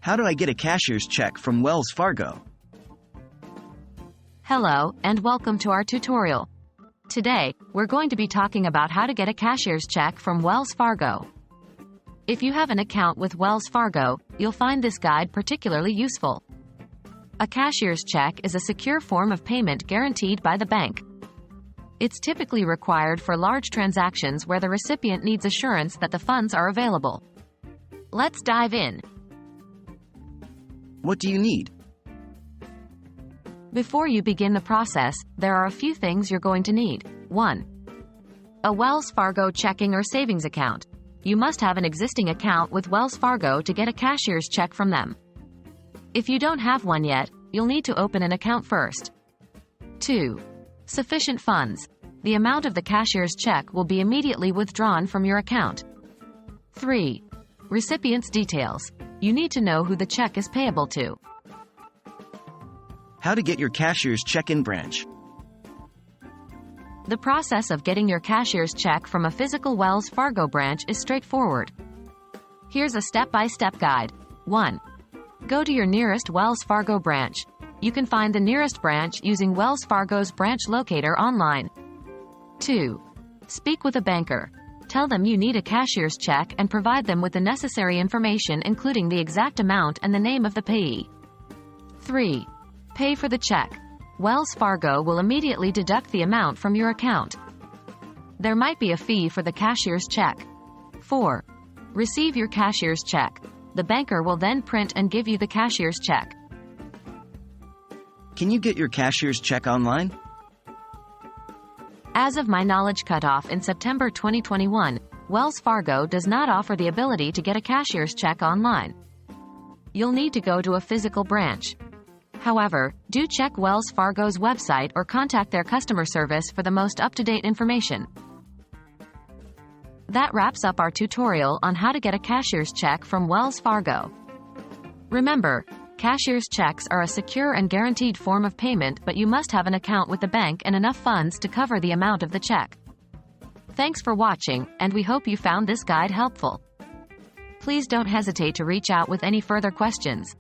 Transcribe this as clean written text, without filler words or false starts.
How do I get a cashier's check from Wells Fargo? Hello, and welcome to our tutorial. Today, we're going to be talking about how to get a cashier's check from Wells Fargo. If you have an account with Wells Fargo, you'll find this guide particularly useful. A cashier's check is a secure form of payment guaranteed by the bank. It's typically required for large transactions where the recipient needs assurance that the funds are available. Let's dive in. What do you need? Before you begin the process, there are a few things you're going to need. 1. A Wells Fargo checking or savings account. You must have an existing account with Wells Fargo to get a cashier's check from them. If you don't have one yet, you'll need to open an account first. 2. Sufficient funds. The amount of the cashier's check will be immediately withdrawn from your account. 3. Recipient's details. You need to know who the check is payable to. How to get your cashier's check in branch. The process of getting your cashier's check from a physical Wells Fargo branch is straightforward. Here's a step-by-step guide. 1. Go to your nearest Wells Fargo branch. You can find the nearest branch using Wells Fargo's branch locator online. 2. Speak with a banker. Tell them you need a cashier's check and provide them with the necessary information, including the exact amount and the name of the payee. 3. Pay for the check. Wells Fargo will immediately deduct the amount from your account. There might be a fee for the cashier's check. 4. Receive your cashier's check. The banker will then print and give you the cashier's check. Can you get your cashier's check online? As of my knowledge cutoff in September 2021, Wells Fargo does not offer the ability to get a cashier's check online. You'll need to go to a physical branch. However, do check Wells Fargo's website or contact their customer service for the most up-to-date information. That wraps up our tutorial on how to get a cashier's check from Wells Fargo. Remember, cashier's checks are a secure and guaranteed form of payment, but you must have an account with the bank and enough funds to cover the amount of the check. Thanks for watching, and we hope you found this guide helpful. Please don't hesitate to reach out with any further questions.